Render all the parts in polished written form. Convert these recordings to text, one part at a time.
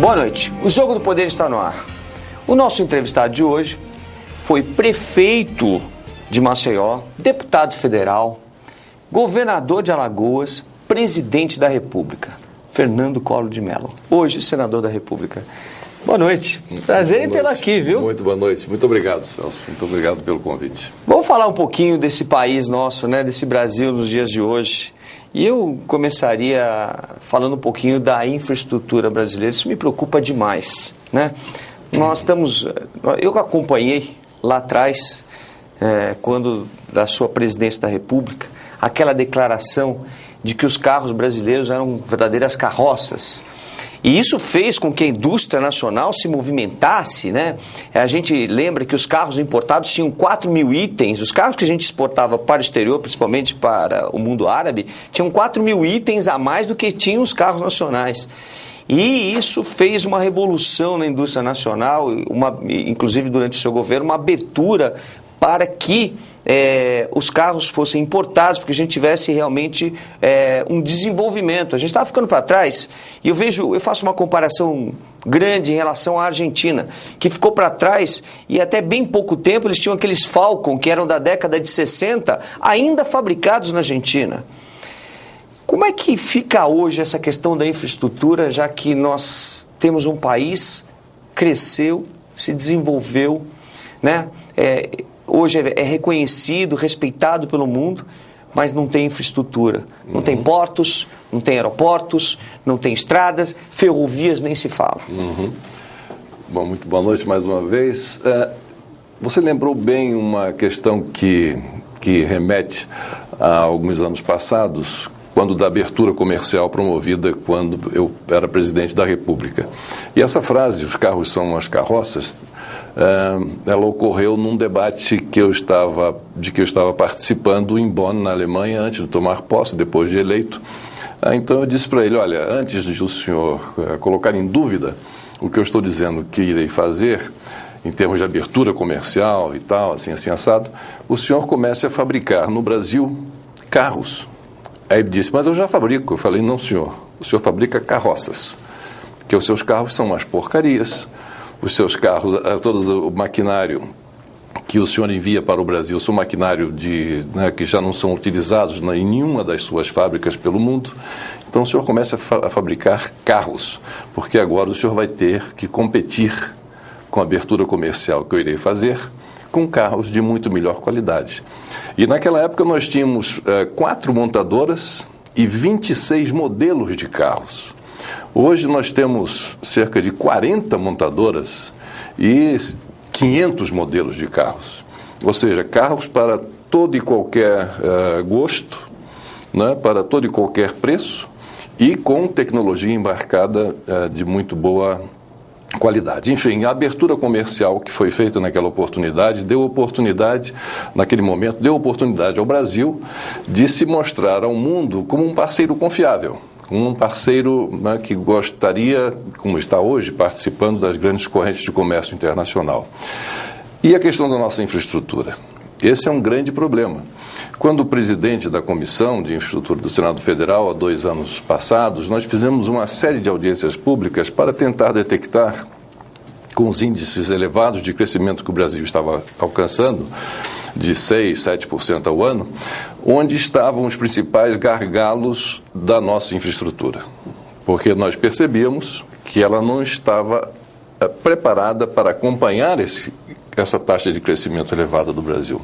Boa noite. O Jogo do Poder está no ar. O nosso entrevistado de hoje foi prefeito de Maceió, deputado federal, governador de Alagoas, presidente da República, Fernando Collor de Mello, hoje senador da República. Boa noite. Prazer em tê-lo aqui, viu? Muito boa noite. Muito obrigado, Celso. Muito obrigado pelo convite. Vamos falar um pouquinho desse país nosso, né? Desse Brasil nos dias de hoje. E eu começaria falando um pouquinho da infraestrutura brasileira. Isso me preocupa demais, né? Eu acompanhei lá atrás, quando da sua presidência da República, aquela declaração de que os carros brasileiros eram verdadeiras carroças. E isso fez com que a indústria nacional se movimentasse, né? A gente lembra que os carros importados tinham 4 mil itens, os carros que a gente exportava para o exterior, principalmente para o mundo árabe, tinham 4 mil itens a mais do que tinham os carros nacionais. E isso fez uma revolução na indústria nacional, inclusive durante o seu governo, uma abertura para que os carros fossem importados, porque a gente tivesse realmente um desenvolvimento. A gente estava ficando para trás, e eu faço uma comparação grande em relação à Argentina, que ficou para trás, e até bem pouco tempo eles tinham aqueles Falcon, que eram da década de 60, ainda fabricados na Argentina. Como é que fica hoje essa questão da infraestrutura, já que nós temos um país que cresceu, se desenvolveu, né? Hoje é reconhecido, respeitado pelo mundo, mas não tem infraestrutura. Não tem portos, não tem aeroportos, não tem estradas, ferrovias nem se fala. Bom, muito boa noite mais uma vez. Você lembrou bem uma questão que remete a alguns anos passados, quando da abertura comercial promovida quando eu era presidente da República. E essa frase, os carros são as carroças, ela ocorreu num debate de que eu estava participando em Bonn, na Alemanha, antes de tomar posse, depois de eleito. Então eu disse para ele, olha, antes de o senhor colocar em dúvida o que eu estou dizendo que irei fazer, em termos de abertura comercial e tal, assim assado, o senhor comece a fabricar no Brasil carros. Aí ele disse, mas eu já fabrico. Eu falei, não senhor, o senhor fabrica carroças, que os seus carros são umas porcarias, os seus carros, todo o maquinário que o senhor envia para o Brasil são maquinário que já não são utilizados em nenhuma das suas fábricas pelo mundo. Então o senhor começa a fabricar carros, porque agora o senhor vai ter que competir com a abertura comercial que eu irei fazer, com carros de muito melhor qualidade. E naquela época nós tínhamos 4 montadoras e 26 modelos de carros. Hoje nós temos cerca de 40 montadoras e 500 modelos de carros. Ou seja, carros para todo e qualquer gosto, né, para todo e qualquer preço e com tecnologia embarcada de muito boa qualidade. Enfim, a abertura comercial que foi feita naquela oportunidade naquele momento, deu oportunidade ao Brasil de se mostrar ao mundo como um parceiro confiável, como um parceiro, né, que gostaria, como está hoje, participando das grandes correntes de comércio internacional. E a questão da nossa infraestrutura? Esse é um grande problema. Quando o presidente da Comissão de Infraestrutura do Senado Federal, há 2 anos passados, nós fizemos uma série de audiências públicas para tentar detectar, com os índices elevados de crescimento que o Brasil estava alcançando, de 6%, 7% ao ano, onde estavam os principais gargalos da nossa infraestrutura. Porque nós percebíamos que ela não estava preparada para acompanhar essa taxa de crescimento elevada do Brasil.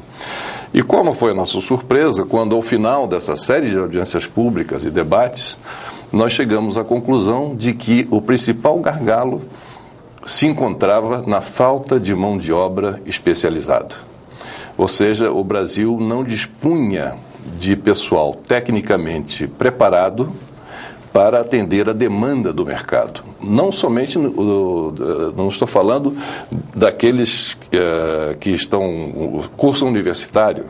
E qual foi a nossa surpresa quando, ao final dessa série de audiências públicas e debates, nós chegamos à conclusão de que o principal gargalo se encontrava na falta de mão de obra especializada. Ou seja, o Brasil não dispunha de pessoal tecnicamente preparado para atender a demanda do mercado. Não somente, não estou falando daqueles que cursam universidade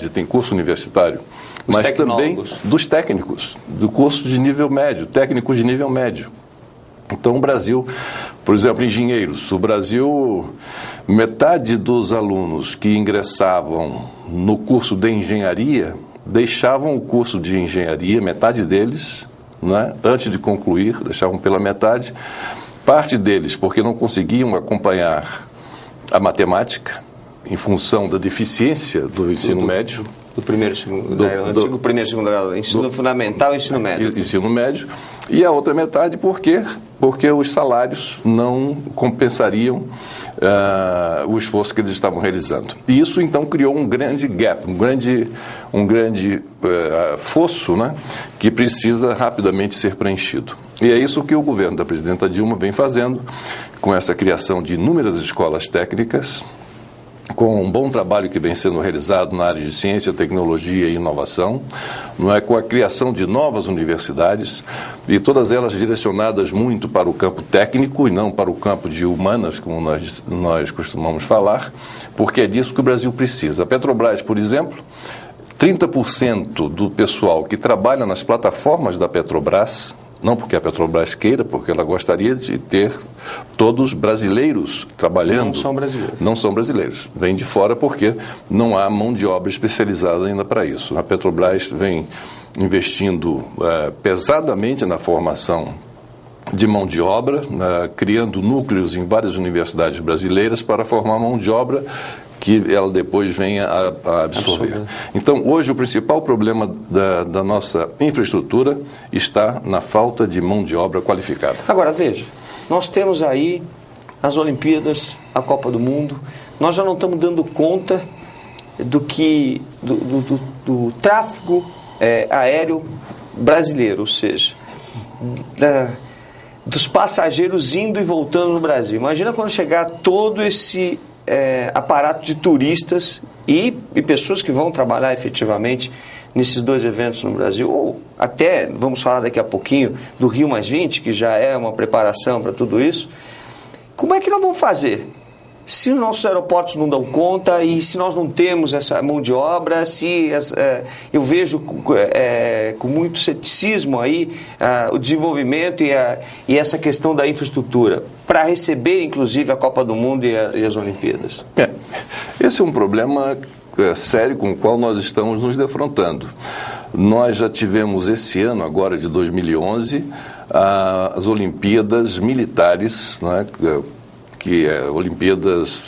e tem curso universitário, mas também dos técnicos, do curso de nível médio, técnicos de nível médio. Então o Brasil, por exemplo, engenheiros, metade dos alunos que ingressavam no curso de engenharia deixavam o curso de engenharia, metade deles, né, antes de concluir, deixavam pela metade. Parte deles porque não conseguiam acompanhar a matemática, em função da deficiência do ensino médio. Do primeiro e segundo, antigo primeiro e segundo grau, ensino fundamental e ensino médio. Ensino médio. E a outra metade porque os salários não compensariam o esforço que eles estavam realizando. E isso, então, criou um grande gap, um grande fosso, né, que precisa rapidamente ser preenchido. E é isso que o governo da presidenta Dilma vem fazendo, com essa criação de inúmeras escolas técnicas, com um bom trabalho que vem sendo realizado na área de ciência, tecnologia e inovação, não é, com a criação de novas universidades, e todas elas direcionadas muito para o campo técnico e não para o campo de humanas, como nós costumamos falar, porque é disso que o Brasil precisa. A Petrobras, por exemplo, 30% do pessoal que trabalha nas plataformas da Petrobras, não porque a Petrobras queira, porque ela gostaria de ter todos brasileiros trabalhando. Não são brasileiros. Não são brasileiros. Vêm de fora porque não há mão de obra especializada ainda para isso. A Petrobras vem investindo pesadamente na formação de mão de obra, criando núcleos em várias universidades brasileiras para formar mão de obra que ela depois venha a absorver. Então, hoje, o principal problema da nossa infraestrutura está na falta de mão de obra qualificada. Agora, veja, nós temos aí as Olimpíadas, a Copa do Mundo, nós já não estamos dando conta do tráfego aéreo brasileiro, ou seja, dos passageiros indo e voltando no Brasil. Imagina quando chegar todo esse aparato de turistas e pessoas que vão trabalhar efetivamente nesses dois eventos no Brasil, ou até, vamos falar daqui a pouquinho, do Rio+20, que já é uma preparação para tudo isso. Como é que nós vamos fazer? Se os nossos aeroportos não dão conta e se nós não temos essa mão de obra, eu vejo com muito ceticismo aí o desenvolvimento e essa questão da infraestrutura para receber, inclusive, a Copa do Mundo e as Olimpíadas. Esse é um problema sério com o qual nós estamos nos defrontando. Nós já tivemos esse ano, agora de 2011, as Olimpíadas Militares, né, que é Olimpíadas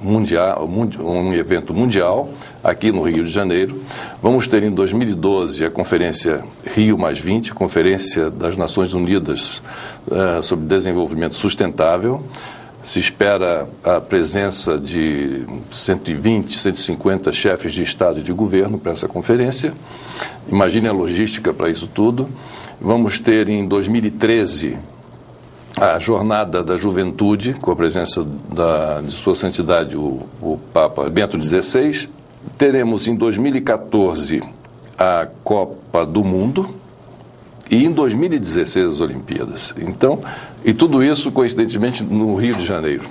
Mundial, um evento mundial aqui no Rio de Janeiro. Vamos ter em 2012 a Conferência Rio+20, Conferência das Nações Unidas sobre Desenvolvimento Sustentável. Se espera a presença de 120, 150 chefes de Estado e de governo para essa conferência. Imagine a logística para isso tudo. Vamos ter em 2013 a Jornada da Juventude, com a presença de Sua Santidade o Papa Bento XVI. Teremos em 2014 a Copa do Mundo e em 2016 as Olimpíadas. Então, e tudo isso, coincidentemente, no Rio de Janeiro.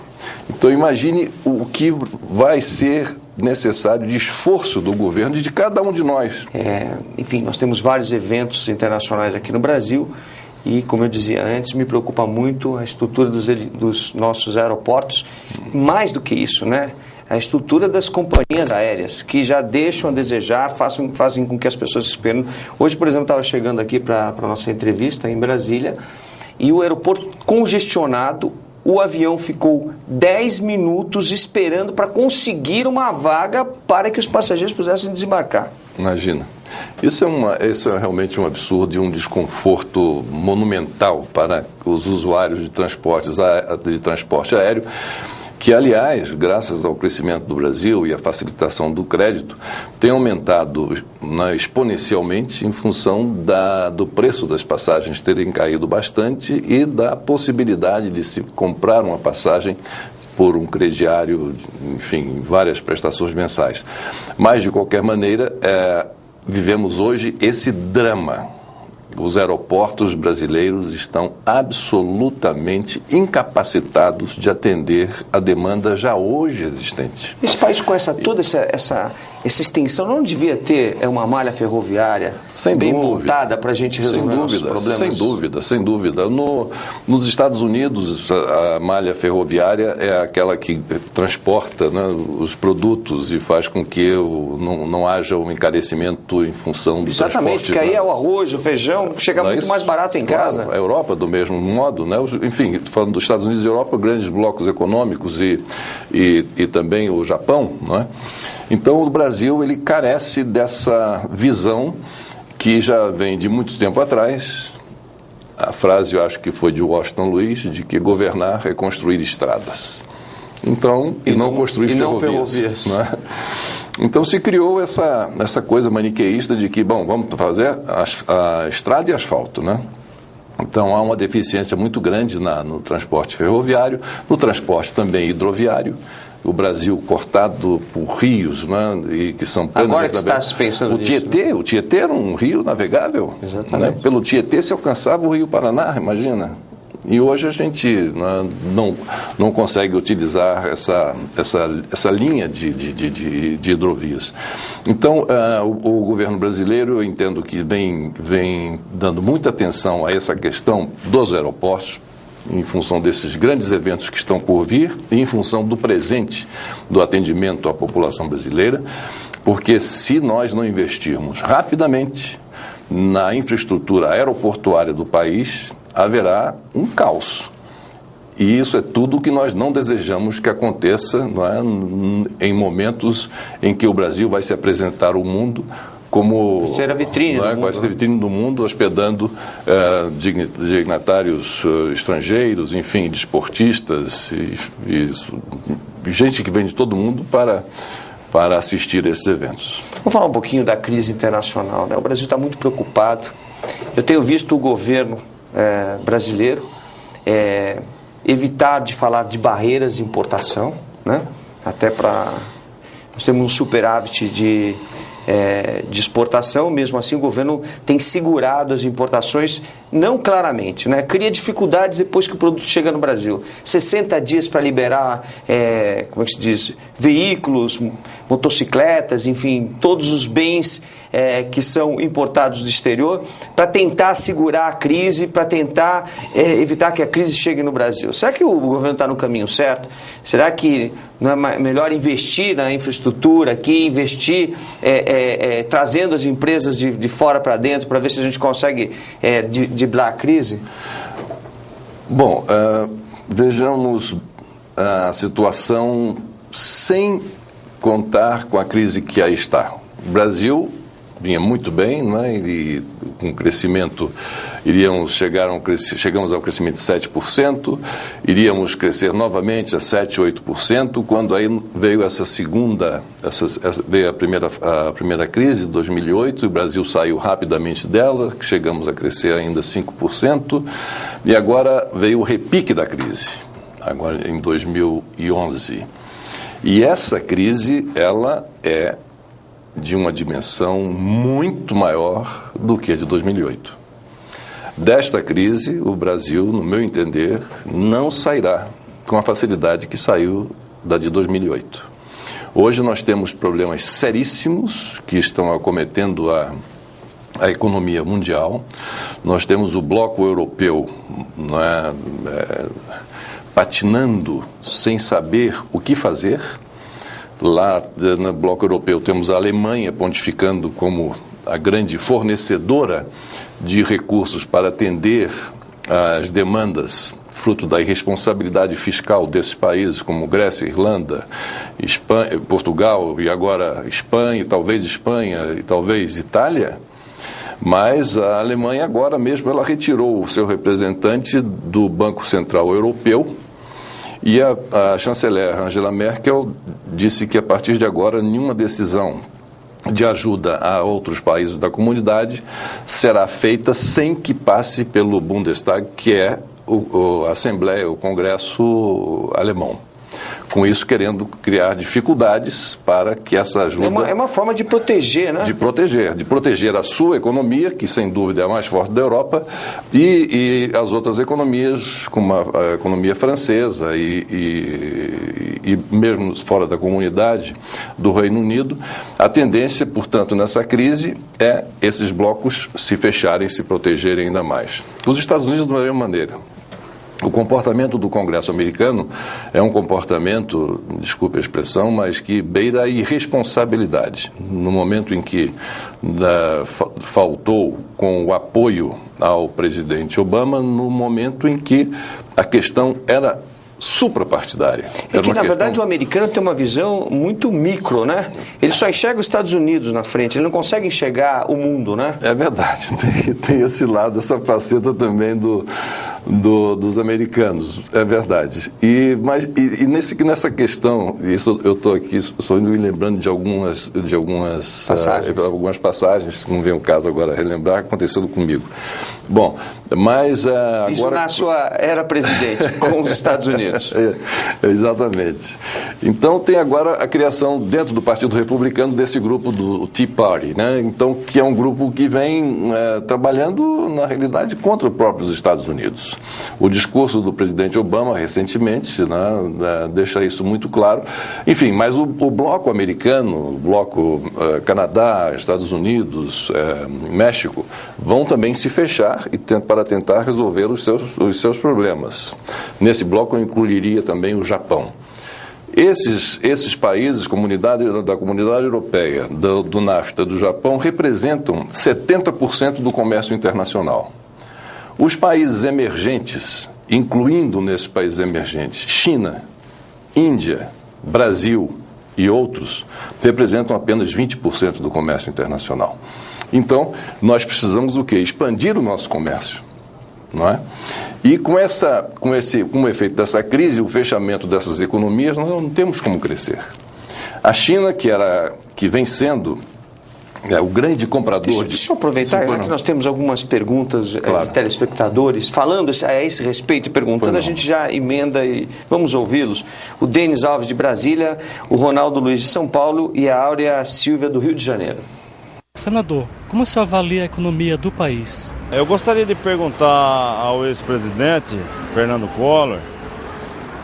Então, imagine o que vai ser necessário de esforço do governo e de cada um de nós. Enfim, nós temos vários eventos internacionais aqui no Brasil. E, como eu dizia antes, me preocupa muito a estrutura dos nossos aeroportos. Mais do que isso, né? A estrutura das companhias aéreas, que já deixam a desejar, fazem com que as pessoas esperem. Hoje, por exemplo, estava chegando aqui para a nossa entrevista em Brasília, e o aeroporto congestionado, o avião ficou 10 minutos esperando para conseguir uma vaga para que os passageiros pudessem desembarcar. Imagina. Isso é realmente um absurdo e um desconforto monumental para os usuários de transporte aéreo, que, aliás, graças ao crescimento do Brasil e à facilitação do crédito, tem aumentado exponencialmente em função do preço das passagens terem caído bastante e da possibilidade de se comprar uma passagem por um crediário, enfim, várias prestações mensais. Mas, de qualquer maneira, vivemos hoje esse drama. Os aeroportos brasileiros estão absolutamente incapacitados de atender a demanda já hoje existente. Esse país com toda essa extensão não devia ter uma malha ferroviária bem montada para a gente resolver nossos problemas? Sem dúvida. Nos Estados Unidos, a malha ferroviária é aquela que transporta, né, os produtos e faz com que não haja um encarecimento em função do transporte. Exatamente, porque aí é o arroz, o feijão, vão chegar muito mais barato em casa. Claro, a Europa, do mesmo modo, né? Enfim, falando dos Estados Unidos e Europa, grandes blocos econômicos e também o Japão, não é? Então, o Brasil, ele carece dessa visão que já vem de muito tempo atrás. A frase, eu acho que foi de Washington Luiz, de que governar é construir estradas. Então, e não construir ferrovias. Não é? Então se criou essa coisa maniqueísta de que, bom, vamos fazer a estrada e asfalto, né? Então há uma deficiência muito grande no transporte ferroviário, no transporte também hidroviário. O Brasil cortado por rios, né, e que são agora que está se pensando nisso. O Tietê era um rio navegável. Exatamente. Né? Pelo Tietê se alcançava o Rio Paraná, imagina. E hoje a gente não consegue utilizar essa linha de hidrovias. Então, o governo brasileiro, eu entendo que vem dando muita atenção a essa questão dos aeroportos, em função desses grandes eventos que estão por vir e em função do presente do atendimento à população brasileira, porque se nós não investirmos rapidamente na infraestrutura aeroportuária do país, haverá um caos. E isso é tudo o que nós não desejamos que aconteça, não é? Em momentos em que o Brasil vai se apresentar ao mundo como vai ser a vitrine, não é? Vai ser a vitrine do mundo, hospedando dignatários estrangeiros, enfim, desportistas e gente que vem de todo mundo para assistir a esses eventos. Vamos falar um pouquinho da crise internacional, né? O Brasil está muito preocupado. Eu tenho visto o governo brasileiro evitar de falar de barreiras de importação, né? Até para... Nós temos um superávit de exportação, mesmo assim o governo tem segurado as importações, não claramente, né? Cria dificuldades depois que o produto chega no Brasil. 60 dias para liberar, como é que se diz, veículos, motocicletas, enfim, todos os bens que são importados do exterior, para tentar segurar a crise, para tentar evitar que a crise chegue no Brasil. Será que o governo está no caminho certo? Será que não é melhor investir na infraestrutura aqui, investir trazendo as empresas de fora para dentro, para ver se a gente consegue driblar a crise? Bom, vejamos a situação sem contar com a crise que aí está. O Brasil vinha muito bem, né? E com crescimento chegamos ao crescimento de 7%, iríamos crescer novamente a 7%, 8%, quando aí veio veio a primeira crise de 2008, e o Brasil saiu rapidamente dela, chegamos a crescer ainda 5%, e agora veio o repique da crise, agora em 2011. E essa crise, ela é de uma dimensão muito maior do que a de 2008. Desta crise, o Brasil, no meu entender, não sairá com a facilidade que saiu da de 2008. Hoje nós temos problemas seríssimos que estão acometendo a economia mundial. Nós temos o bloco europeu patinando sem saber o que fazer. Lá no bloco europeu temos a Alemanha pontificando como a grande fornecedora de recursos para atender às demandas fruto da irresponsabilidade fiscal desses países como Grécia, Irlanda, Espanha, Portugal e agora Espanha e talvez Itália. Mas a Alemanha agora mesmo ela retirou o seu representante do Banco Central Europeu. E a chanceler Angela Merkel disse que a partir de agora nenhuma decisão de ajuda a outros países da comunidade será feita sem que passe pelo Bundestag, que é a Assembleia, o Congresso alemão. Com isso, querendo criar dificuldades para que essa ajuda... É uma forma de proteger, né? De proteger a sua economia, que sem dúvida é a mais forte da Europa, e as outras economias, como a economia francesa e mesmo fora da comunidade do Reino Unido. A tendência, portanto, nessa crise é esses blocos se fecharem, se protegerem ainda mais. Os Estados Unidos, da mesma maneira. O comportamento do Congresso americano é um comportamento, desculpe a expressão, mas que beira a irresponsabilidade. No momento em que faltou com o apoio ao presidente Obama, no momento em que a questão era suprapartidária. É que, na verdade, o americano tem uma visão muito micro, né? Ele só enxerga os Estados Unidos na frente, ele não consegue enxergar o mundo, né? É verdade, tem esse lado, essa faceta também dos americanos, é verdade. Mas nessa questão, isso eu estou aqui só me lembrando de algumas passagens, não vem o caso agora relembrar, acontecendo comigo. Bom, mas agora... Isso na sua era presidente, com os Estados Unidos. Exatamente. Então tem agora a criação dentro do Partido Republicano desse grupo do Tea Party, né? Então, que é um grupo que vem trabalhando, na realidade, contra os próprios Estados Unidos. O discurso do presidente Obama, recentemente, né, deixa isso muito claro. Enfim, mas o bloco americano, o bloco Canadá, Estados Unidos, México, vão também se fechar para tentar resolver os seus problemas. Nesse bloco eu incluiria também o Japão. Esses países da comunidade europeia, do NAFTA, do Japão, representam 70% do comércio internacional. Os países emergentes, incluindo nesses países emergentes, China, Índia, Brasil e outros, representam apenas 20% do comércio internacional. Então, nós precisamos o quê? Expandir o nosso comércio, não é? E com o efeito dessa crise, o fechamento dessas economias, nós não temos como crescer. A China, que vem sendo o grande comprador Deixa eu aproveitar, já que nós temos algumas perguntas de telespectadores falando a esse respeito e perguntando, a gente já emenda e vamos ouvi-los. O Denis Alves de Brasília, o Ronaldo Luiz de São Paulo e a Áurea Silvia do Rio de Janeiro. Senador, como o senhor avalia a economia do país? Eu gostaria de perguntar ao ex-presidente Fernando Collor,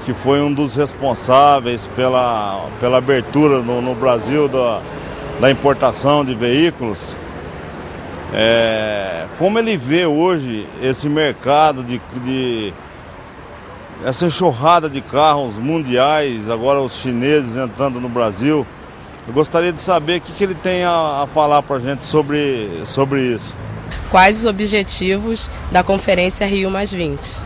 que foi um dos responsáveis pela abertura no Brasil da importação de veículos, como ele vê hoje esse mercado essa enxurrada de carros mundiais, agora os chineses entrando no Brasil. Eu gostaria de saber o que ele tem a falar para a gente sobre isso. Quais os objetivos da Conferência Rio+20?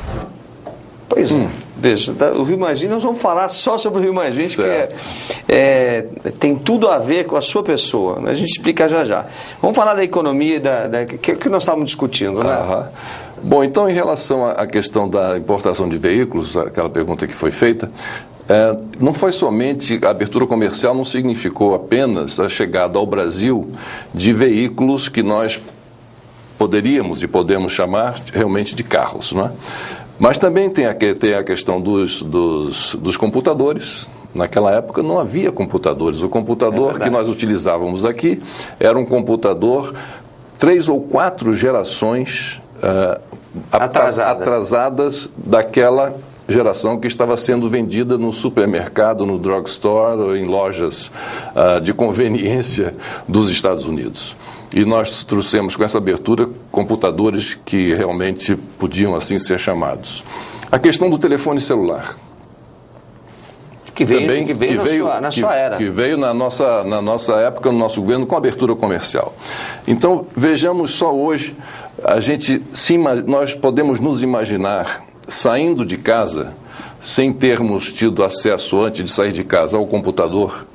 Pois veja, o Rio+20, nós vamos falar só sobre o Rio+20, que tem tudo a ver com a sua pessoa. A gente explica já. Vamos falar da economia, que nós estávamos discutindo, né? Bom, então, em relação à questão da importação de veículos, aquela pergunta que foi feita, não foi somente a abertura comercial, não significou apenas a chegada ao Brasil de veículos que nós poderíamos e podemos chamar realmente de carros, não é? Mas também tem a questão dos computadores. Naquela época não havia computadores. O computador que nós utilizávamos aqui era um computador 3 ou 4 gerações atrasadas daquela geração que estava sendo vendida no supermercado, no drugstore ou em lojas de conveniência dos Estados Unidos. E nós trouxemos com essa abertura computadores que realmente podiam assim ser chamados. A questão do telefone celular. Que veio na sua era. Que veio na nossa época, no nosso governo, com abertura comercial. Então, vejamos só hoje, nós podemos nos imaginar saindo de casa, sem termos tido acesso antes de sair de casa ao computador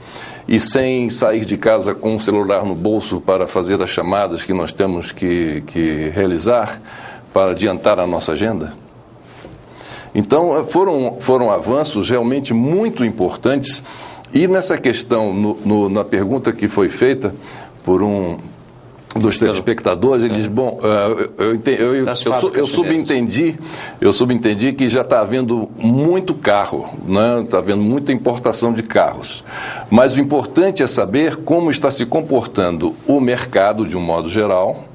e sem sair de casa com o celular no bolso para fazer as chamadas que nós temos que realizar para adiantar a nossa agenda? Então, foram avanços realmente muito importantes. E nessa questão, na pergunta que foi feita por um dos telespectadores, ele diz, bom, eu subentendi que já está havendo muito carro, né? Está havendo muita importação de carros. Mas o importante é saber como está se comportando o mercado de um modo geral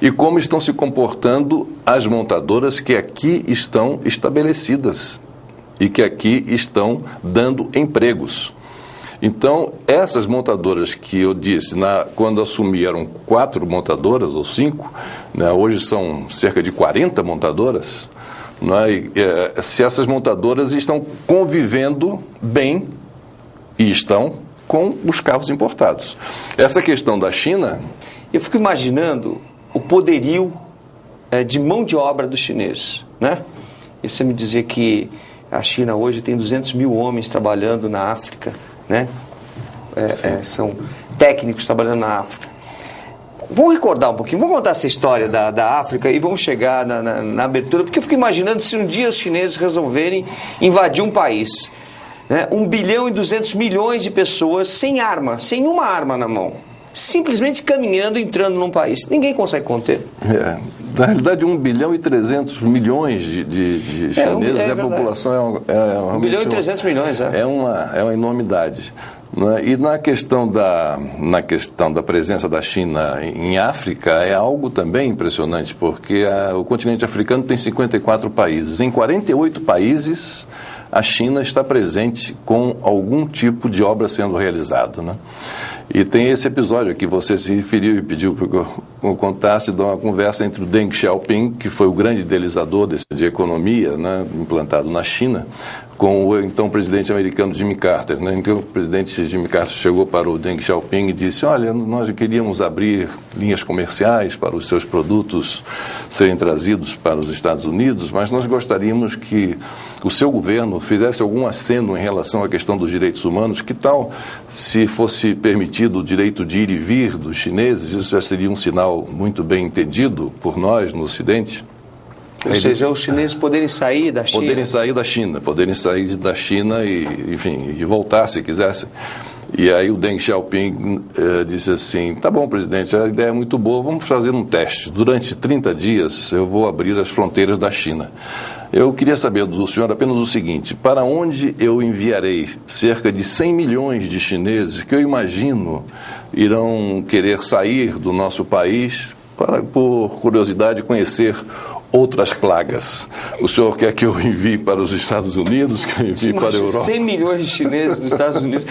e como estão se comportando as montadoras que aqui estão estabelecidas e que aqui estão dando empregos. Então, essas montadoras que eu disse, quando assumi eram 4 montadoras ou 5, né, hoje são cerca de 40 montadoras, não é? Se essas montadoras estão convivendo bem, e estão, com os carros importados. Essa questão da China... Eu fico imaginando o poderio de mão de obra dos chineses, né? E você me dizia que a China hoje tem 200 mil homens trabalhando na África, né? São técnicos trabalhando na África. Vamos recordar um pouquinho, vamos contar essa história da África e vamos chegar na abertura, porque eu fico imaginando se um dia os chineses resolverem invadir um país, né? 1 bilhão e 200 milhões de pessoas sem arma, sem uma arma na mão, simplesmente caminhando, entrando num país. Ninguém consegue conter. Na realidade, 1 bilhão e 300 milhões de chineses, a população é 1 bilhão e 300 milhões. É uma enormidade. E na questão da presença da China em África, é algo também impressionante, porque o continente africano tem 54 países. Em 48 países, a China está presente com algum tipo de obra sendo realizado, né? E tem esse episódio que você se referiu e pediu para que eu contasse de uma conversa entre o Deng Xiaoping, que foi o grande idealizador de economia, né, implantado na China, com o então presidente americano Jimmy Carter, né? Então o presidente Jimmy Carter chegou para o Deng Xiaoping e disse: olha, nós queríamos abrir linhas comerciais para os seus produtos serem trazidos para os Estados Unidos, mas nós gostaríamos que o seu governo fizesse algum aceno em relação à questão dos direitos humanos. Que tal se fosse permitido o direito de ir e vir dos chineses? Isso já seria um sinal muito bem entendido por nós no Ocidente. Ou seja, os chineses poderem sair da China. Poderem sair da China e, enfim, e voltar se quisessem. E aí o Deng Xiaoping disse assim: tá bom, presidente, a ideia é muito boa, vamos fazer um teste. Durante 30 dias eu vou abrir as fronteiras da China. Eu queria saber do senhor apenas o seguinte: para onde eu enviarei cerca de 100 milhões de chineses que eu imagino irão querer sair do nosso país para, por curiosidade, conhecer outras plagas? O senhor quer que eu envie para os Estados Unidos, que eu envie para a Europa? 100 milhões de chineses nos Estados Unidos.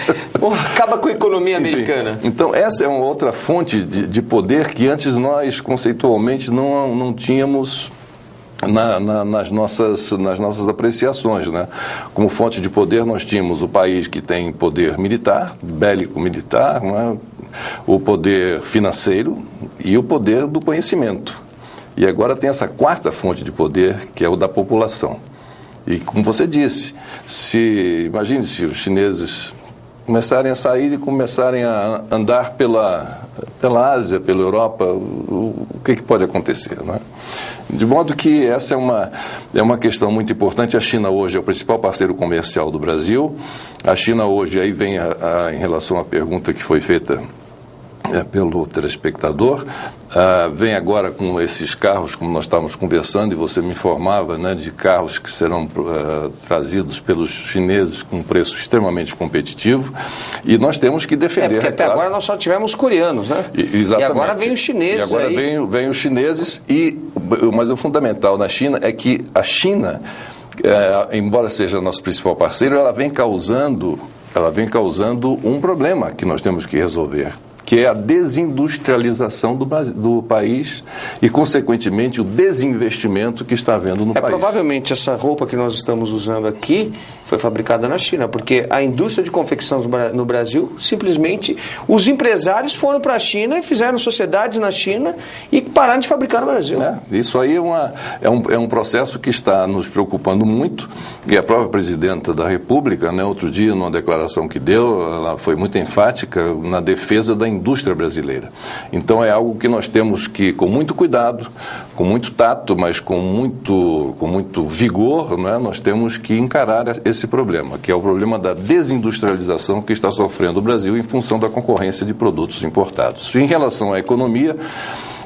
Acaba com a economia americana. Então, essa é uma outra fonte de poder que antes nós, conceitualmente, não tínhamos nas nossas apreciações, né? Como fonte de poder, nós tínhamos o país que tem poder militar, bélico-militar, né? O poder financeiro e o poder do conhecimento. E agora tem essa quarta fonte de poder, que é o da população. E como você disse, imagine se os chineses começarem a sair e começarem a andar pela Ásia, pela Europa, o que pode acontecer, não é? De modo que essa é uma questão muito importante. A China hoje é o principal parceiro comercial do Brasil. A China hoje, aí vem em relação à pergunta que foi feita pelo telespectador, vem agora com esses carros, como nós estávamos conversando, e você me informava, né, de carros que serão trazidos pelos chineses com um preço extremamente competitivo, e nós temos que defender. Porque até agora nós só tivemos coreanos, né? Exatamente. E agora vem os chineses. E agora vem os chineses, mas o fundamental na China é que a China, embora seja nosso principal parceiro, ela vem causando um problema que nós temos que resolver, que é a desindustrialização do país e, consequentemente, o desinvestimento que está havendo no país. Provavelmente essa roupa que nós estamos usando aqui foi fabricada na China, porque a indústria de confecção no Brasil, simplesmente, os empresários foram para a China e fizeram sociedades na China e pararam de fabricar no Brasil. Isso aí é um processo que está nos preocupando muito, e a própria presidenta da República, né, outro dia, numa declaração que deu, ela foi muito enfática na defesa da indústria brasileira. Então é algo que nós temos que, com muito cuidado, com muito tato, mas com muito vigor, né, nós temos que encarar esse problema, que é o problema da desindustrialização que está sofrendo o Brasil em função da concorrência de produtos importados. Em relação à economia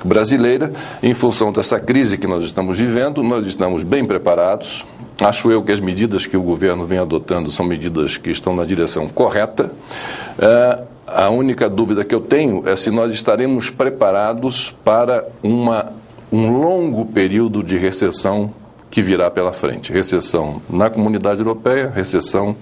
brasileira, em função dessa crise que nós estamos vivendo, nós estamos bem preparados. Acho eu que as medidas que o governo vem adotando são medidas que estão na direção correta. A única dúvida que eu tenho é se nós estaremos preparados para um longo período de recessão que virá pela frente. Recessão na comunidade europeia, recessão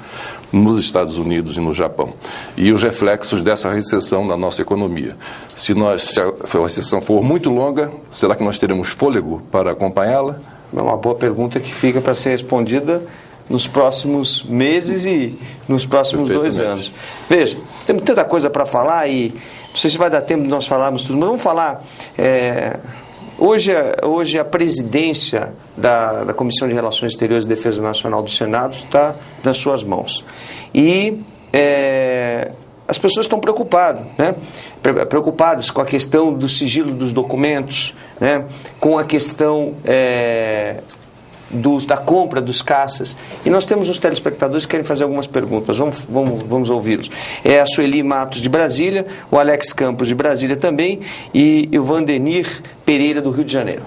nos Estados Unidos e no Japão. E os reflexos dessa recessão na nossa economia. Se a recessão for muito longa, será que nós teremos fôlego para acompanhá-la? É uma boa pergunta que fica para ser respondida nos próximos meses e nos próximos 2 anos. Veja, temos tanta coisa para falar e não sei se vai dar tempo de nós falarmos tudo, mas vamos falar. Hoje a presidência da Comissão de Relações Exteriores e Defesa Nacional do Senado está nas suas mãos. E as pessoas estão preocupadas, né? Preocupadas com a questão do sigilo dos documentos, né? Com a questão da compra dos caças. E nós temos uns telespectadores que querem fazer algumas perguntas. Vamos ouvi-los. É a Sueli Matos de Brasília, o Alex Campos de Brasília também e o Vandenir Pereira do Rio de Janeiro.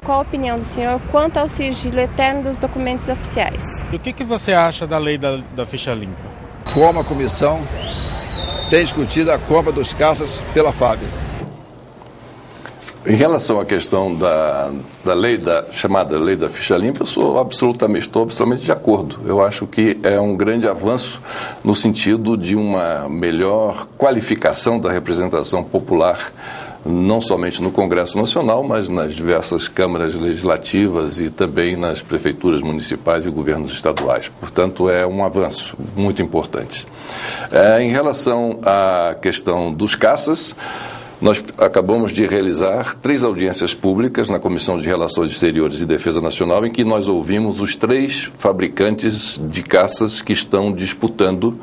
Qual a opinião do senhor quanto ao sigilo eterno dos documentos oficiais? E o que você acha da lei da ficha limpa? Como a comissão tem discutido a compra dos caças pela FAB? Em relação à questão da lei chamada lei da ficha limpa, eu estou absolutamente de acordo. Eu acho que é um grande avanço no sentido de uma melhor qualificação da representação popular, não somente no Congresso Nacional, mas nas diversas câmaras legislativas e também nas prefeituras municipais e governos estaduais. Portanto, é um avanço muito importante. Em relação à questão dos caças, nós acabamos de realizar 3 audiências públicas na Comissão de Relações Exteriores e Defesa Nacional, em que nós ouvimos os 3 fabricantes de caças que estão disputando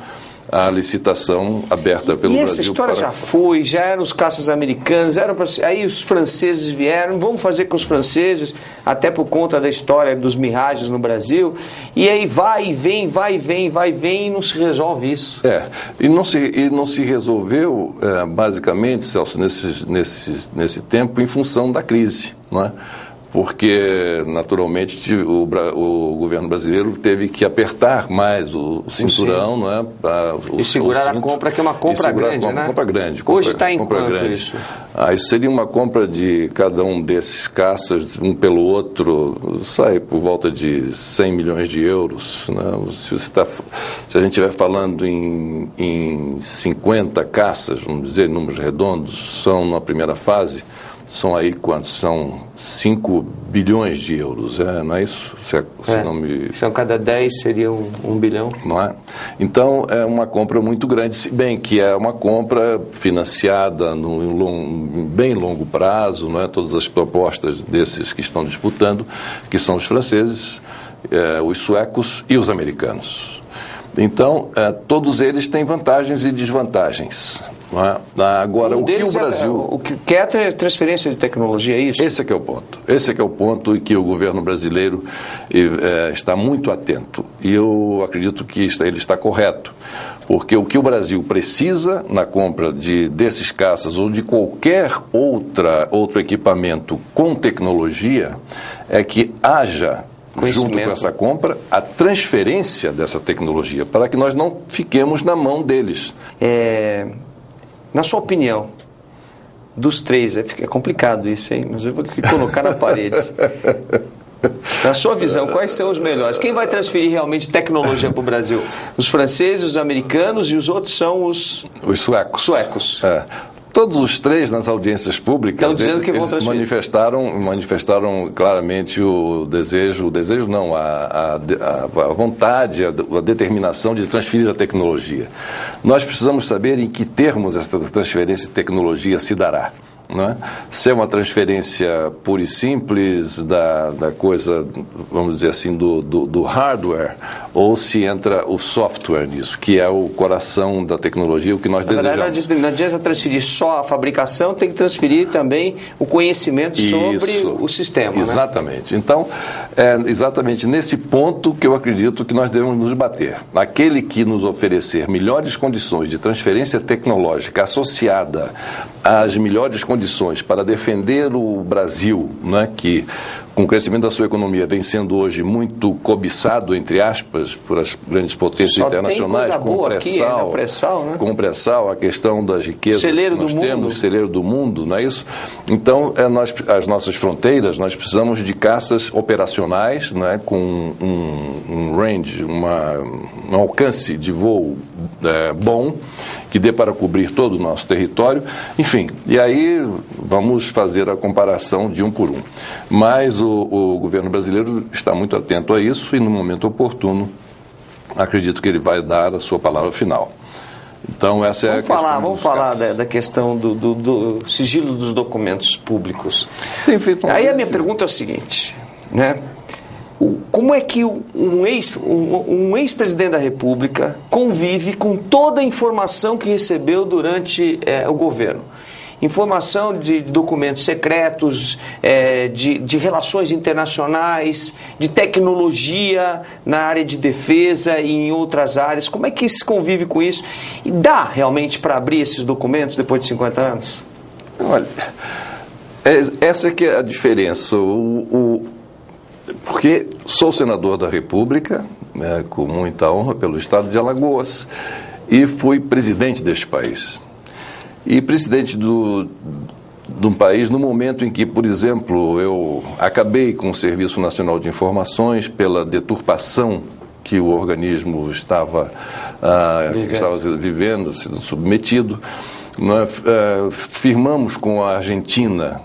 a licitação aberta pelo Brasil. E essa história já eram os caças americanos, aí os franceses vieram, vamos fazer com os franceses, até por conta da história dos Mirages no Brasil, e aí vai e vem, e não se resolve isso. E não se resolveu, basicamente, Celso, nesse tempo, em função da crise, não é? Porque, naturalmente, o governo brasileiro teve que apertar mais o cinturão, não é? E segurar a compra, que é uma compra grande, né? Uma compra grande. Hoje está em quanto isso? Isso seria uma compra de cada um desses caças, um pelo outro, sai por volta de 100 milhões de euros. Né? Se a gente estiver falando em 50 caças, vamos dizer, números redondos, são na primeira fase, são aí quantos? São 5 bilhões de euros, não é isso? São cada 10 seria 1 bilhão. Não é? Então, é uma compra muito grande, se bem que é uma compra financiada em bem longo prazo, não é? Todas as propostas desses que estão disputando, que são os franceses, os suecos e os americanos. Então, todos eles têm vantagens e desvantagens. Agora, o que o Brasil... O que quer é transferência de tecnologia, é isso? Esse é que é o ponto. Esse é que é o ponto em que o governo brasileiro está muito atento. E eu acredito que ele está correto. Porque o que o Brasil precisa na compra desses caças ou de qualquer outro equipamento com tecnologia é que haja, junto com essa compra, a transferência dessa tecnologia, para que nós não fiquemos na mão deles. Na sua opinião, dos 3, é complicado isso, hein? Mas eu vou te colocar na parede. Na sua visão, quais são os melhores? Quem vai transferir realmente tecnologia para o Brasil? Os franceses, os americanos e os outros são os suecos. Todos os 3 nas audiências públicas estão dizendo que vão transferir. manifestaram claramente a vontade, a determinação de transferir a tecnologia. Nós precisamos saber em que termos essa transferência de tecnologia se dará. Não é? Se é uma transferência pura e simples da coisa, vamos dizer assim, do hardware, ou se entra o software nisso, que é o coração da tecnologia, o que nós desejamos. Não adianta transferir só a fabricação, tem que transferir também o conhecimento sobre o sistema. Exatamente. Né? Então, é exatamente nesse ponto que eu acredito que nós devemos nos bater. Aquele que nos oferecer melhores condições de transferência tecnológica associada às melhores condições para defender o Brasil, né, que com o crescimento da sua economia vem sendo hoje muito cobiçado, entre aspas, por as grandes potências internacionais, com o pré-sal, a questão das riquezas que nós temos, celeiro do mundo, não é isso? Então, as nossas fronteiras, nós precisamos de caças operacionais, né, com um range, um alcance de voo bom, que dê para cobrir todo o nosso território. Enfim, e aí vamos fazer a comparação de um por um. Mas o governo brasileiro está muito atento a isso e, no momento oportuno, acredito que ele vai dar a sua palavra final. Então, essa é a questão. Vamos falar da questão do sigilo dos documentos públicos. Tem feito Aí a minha pergunta é o seguinte, né? Como é que um ex-presidente da República convive com toda a informação que recebeu durante o governo? Informação de documentos secretos, de relações internacionais, de tecnologia na área de defesa e em outras áreas. Como é que se convive com isso? E dá realmente para abrir esses documentos depois de 50 anos? Olha, essa que é a diferença. Porque sou senador da República, né, com muita honra pelo estado de Alagoas, e fui presidente deste país. E presidente de um país no momento em que, por exemplo, eu acabei com o Serviço Nacional de Informações pela deturpação que o organismo estava vivendo, sendo submetido. Nós firmamos com a Argentina,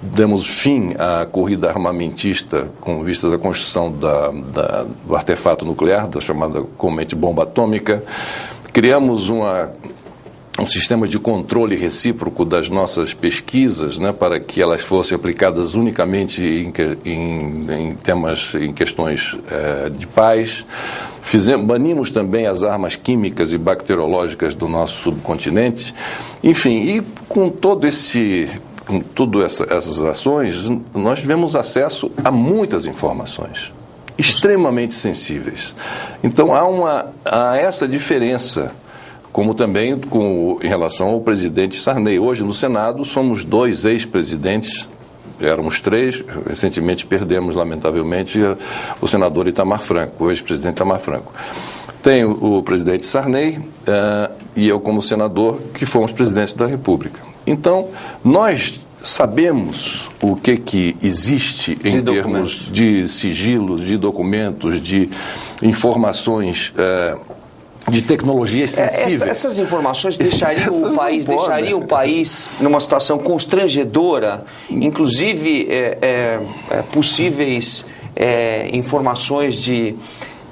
demos fim à corrida armamentista com vistas à construção do artefato nuclear, da chamada comumente bomba atômica. Criamos um sistema de controle recíproco das nossas pesquisas, né, para que elas fossem aplicadas unicamente em questões de paz. Banimos também as armas químicas e bacteriológicas do nosso subcontinente. Enfim, e com todas essas ações, nós tivemos acesso a muitas informações extremamente sensíveis. Então, há essa diferença, como também em relação ao presidente Sarney. Hoje, no Senado, somos 2 ex-presidentes, éramos 3, recentemente perdemos, lamentavelmente, o senador Itamar Franco, o ex-presidente Itamar Franco. Tem o presidente Sarney e eu, como senador, que fomos presidentes da República. Então, nós sabemos o que existe em termos de sigilos, de documentos, de informações, de tecnologias sensíveis. Essas informações deixariam o país numa situação constrangedora, inclusive possíveis informações de...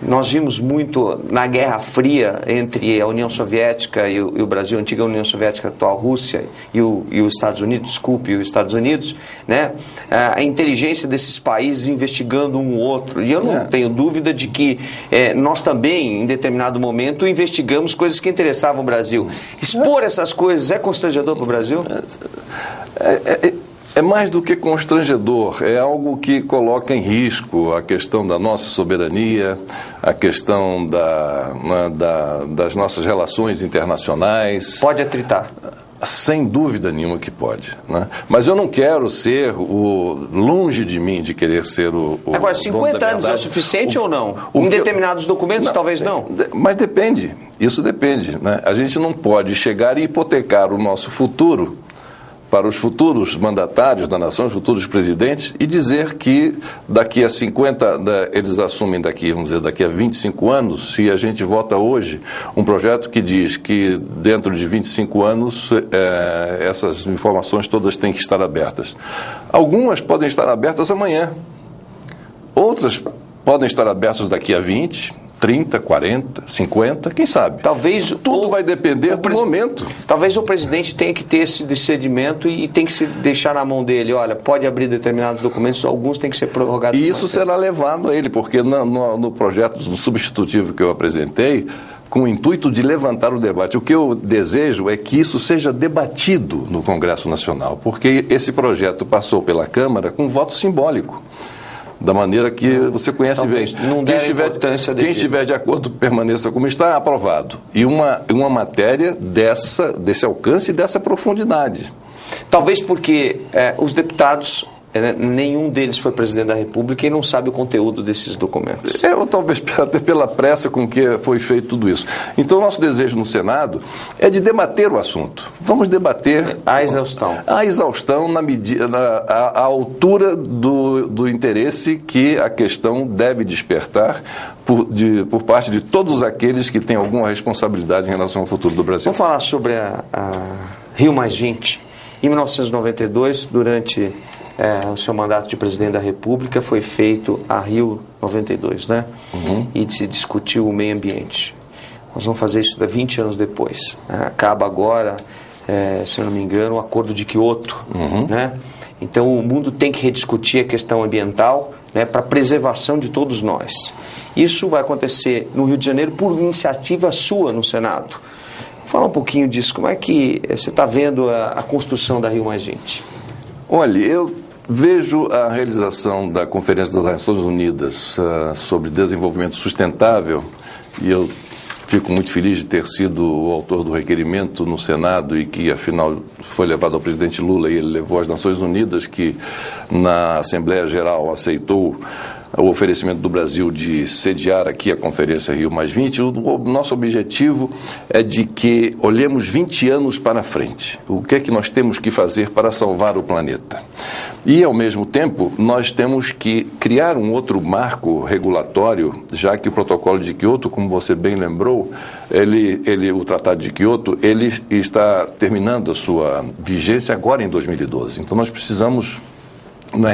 Nós vimos muito na Guerra Fria entre a União Soviética e o Brasil, a antiga União Soviética, a atual Rússia, e os Estados Unidos, os Estados Unidos, né? A inteligência desses países investigando um ou outro. E eu não tenho dúvida de que nós também, em determinado momento, investigamos coisas que interessavam o Brasil. Expor essas coisas é constrangedor para o Brasil? É mais do que constrangedor, é algo que coloca em risco a questão da nossa soberania, a questão das nossas relações internacionais. Pode atritar? Sem dúvida nenhuma que pode, né? Mas eu não quero ser longe de mim de querer ser o Agora, 50 anos é o suficiente ou não? Em determinados documentos, talvez não. Mas depende, isso depende, né? A gente não pode chegar e hipotecar o nosso futuro para os futuros mandatários da nação, os futuros presidentes, e dizer que daqui a 50, eles assumem vamos dizer, daqui a 25 anos, se a gente vota hoje um projeto que diz que dentro de 25 anos essas informações todas têm que estar abertas. Algumas podem estar abertas amanhã, outras podem estar abertas daqui a 20, 30, 40, 50, quem sabe? Talvez tudo vai depender do momento. Talvez o presidente tenha que ter esse discernimento e tem que se deixar na mão dele. Olha, pode abrir determinados documentos, alguns têm que ser prorrogados. E isso será levado a ele, porque no projeto do substitutivo que eu apresentei, com o intuito de levantar o debate, o que eu desejo é que isso seja debatido no Congresso Nacional, porque esse projeto passou pela Câmara com voto simbólico. Da maneira que você conhece bem. Quem estiver de acordo, permaneça como está, aprovado. E uma matéria desse alcance e dessa profundidade. Talvez porque os deputados, nenhum deles foi presidente da República e não sabe o conteúdo desses documentos. Ou talvez até pela pressa com que foi feito tudo isso. Então, nosso desejo no Senado é de debater o assunto. Vamos debater... A exaustão. A exaustão à altura do interesse que a questão deve despertar por parte de todos aqueles que têm alguma responsabilidade em relação ao futuro do Brasil. Vamos falar sobre a Rio+20. Em 1992, durante o seu mandato de presidente da República, foi feito a Rio+92, né? E se discutiu o meio ambiente. Nós vamos fazer isso 20 anos depois. Acaba agora, se eu não me engano, o Acordo de Quioto, né? Então o mundo tem que rediscutir a questão ambiental, né, para a preservação de todos nós. Isso vai acontecer no Rio de Janeiro por iniciativa sua no Senado. Fala um pouquinho disso. Como é que você está vendo a construção da Rio+20? Olha, eu vejo a realização da Conferência das Nações Unidas sobre Desenvolvimento Sustentável, e eu fico muito feliz de ter sido o autor do requerimento no Senado e que, afinal, foi levado ao presidente Lula e ele levou às Nações Unidas, que na Assembleia Geral aceitou o oferecimento do Brasil de sediar aqui a Conferência Rio+20. O nosso objetivo é de que olhemos 20 anos para frente. O que é que nós temos que fazer para salvar o planeta? E, ao mesmo tempo, nós temos que criar um outro marco regulatório, já que o Protocolo de Quioto, como você bem lembrou, o Tratado de Quioto, ele está terminando a sua vigência agora em 2012. Então, nós precisamos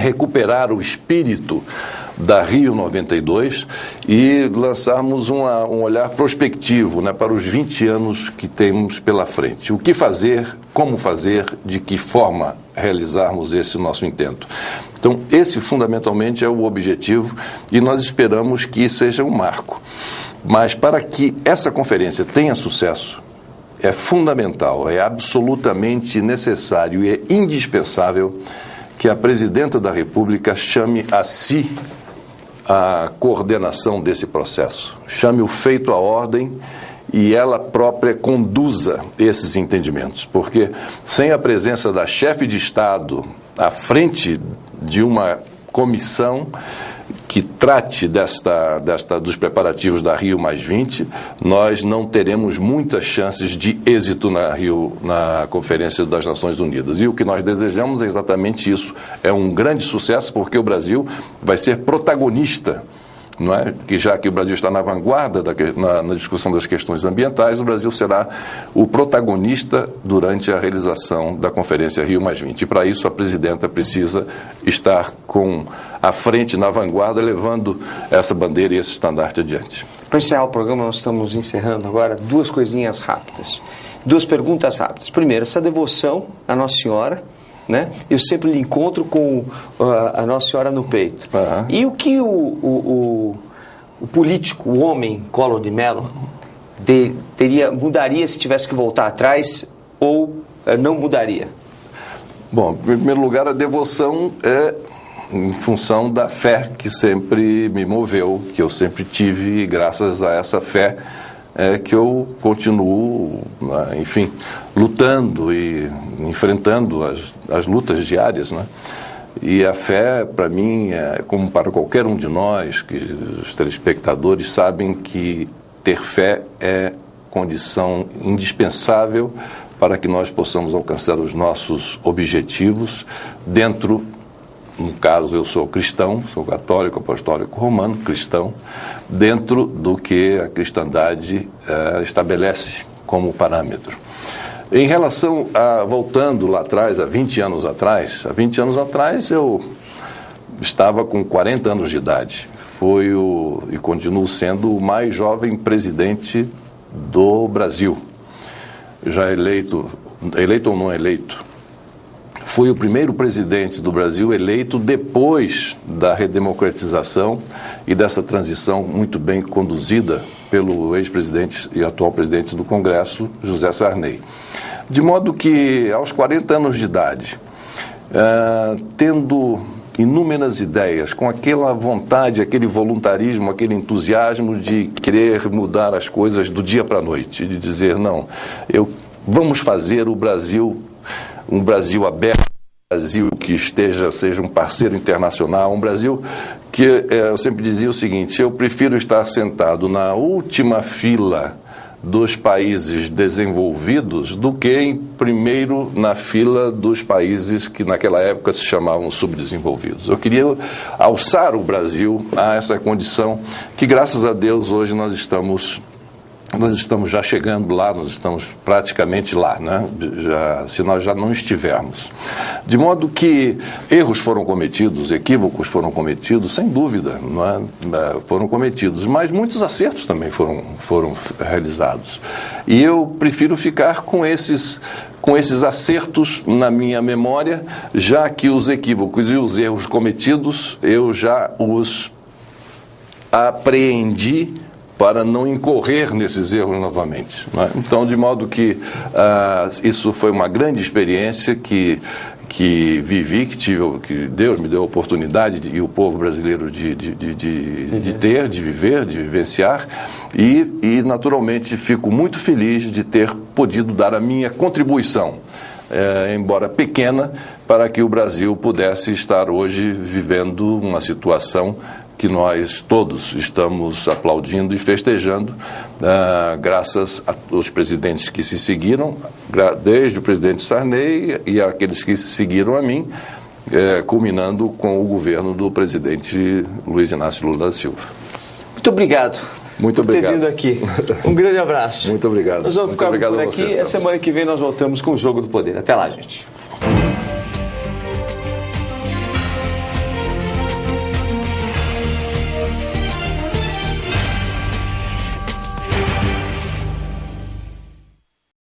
recuperar o espírito da Rio+92 e lançarmos um olhar prospectivo, para os 20 anos que temos pela frente. O que fazer, como fazer, de que forma realizarmos esse nosso intento. Então, esse fundamentalmente é o objetivo e nós esperamos que seja um marco. Mas para que essa conferência tenha sucesso, é fundamental, é absolutamente necessário e é indispensável que a Presidenta da República chame a si a coordenação desse processo. Chame o feito à ordem e ela própria conduza esses entendimentos. Porque sem a presença da chefe de Estado à frente de uma comissão que trate dos preparativos da Rio+20, nós não teremos muitas chances de êxito na Conferência das Nações Unidas. E o que nós desejamos é exatamente isso. É um grande sucesso porque o Brasil vai ser protagonista, não é? Que já que o Brasil está na vanguarda na discussão das questões ambientais, o Brasil será o protagonista durante a realização da Conferência Rio+20. E para isso a presidenta precisa estar à frente, na vanguarda, levando essa bandeira e esse estandarte adiante. Para encerrar o programa, nós estamos encerrando agora duas coisinhas rápidas. Duas perguntas rápidas. Primeiro, essa devoção à Nossa Senhora, né? Eu sempre lhe encontro com a Nossa Senhora no peito. E o que o político, o homem Collor de Mello, mudaria se tivesse que voltar atrás ou não mudaria? Bom, em primeiro lugar, a devoção é em função da fé que sempre me moveu, que eu sempre tive, e graças a essa fé que eu continuo, enfim, lutando e enfrentando as lutas diárias, né? E a fé, para mim, como para qualquer um de nós, que os telespectadores sabem que ter fé é condição indispensável para que nós possamos alcançar os nossos objetivos dentro. No caso, eu sou cristão, sou católico, apostólico romano, cristão, dentro do que a cristandade estabelece como parâmetro. Em relação voltando lá atrás, há 20 anos atrás eu estava com 40 anos de idade. E continuo sendo o mais jovem presidente do Brasil. Já eleito ou não eleito. Fui o primeiro presidente do Brasil eleito depois da redemocratização e dessa transição muito bem conduzida pelo ex-presidente e atual presidente do Congresso, José Sarney. De modo que, aos 40 anos de idade, tendo inúmeras ideias, com aquela vontade, aquele voluntarismo, aquele entusiasmo de querer mudar as coisas do dia para a noite, de dizer, não, vamos fazer o Brasil um Brasil aberto, um Brasil que seja um parceiro internacional, um Brasil que, eu sempre dizia o seguinte, eu prefiro estar sentado na última fila dos países desenvolvidos do que em primeiro na fila dos países que naquela época se chamavam subdesenvolvidos. Eu queria alçar o Brasil a essa condição que, graças a Deus, hoje nós estamos já chegando lá, nós estamos praticamente lá, né? Se nós já não estivermos. De modo que erros foram cometidos, equívocos foram cometidos, sem dúvida, não é? Foram cometidos, mas muitos acertos também foram realizados. E eu prefiro ficar com esses acertos na minha memória, já que os equívocos e os erros cometidos, eu já os apreendi para não incorrer nesses erros novamente. Não é? Então, de modo que isso foi uma grande experiência que vivi, que Deus me deu a oportunidade e o povo brasileiro de ter, de viver, de vivenciar, e naturalmente fico muito feliz de ter podido dar a minha contribuição, embora pequena, para que o Brasil pudesse estar hoje vivendo uma situação que nós todos estamos aplaudindo e festejando, graças aos presidentes que se seguiram, desde o presidente Sarney e aqueles que se seguiram a mim, culminando com o governo do presidente Luiz Inácio Lula da Silva. Muito obrigado. Muito obrigado. Por ter vindo aqui. Um grande abraço. Muito obrigado. Nós vamos ficar por aqui. Vocês, a semana que vem nós voltamos com o Jogo do Poder. Até lá, gente.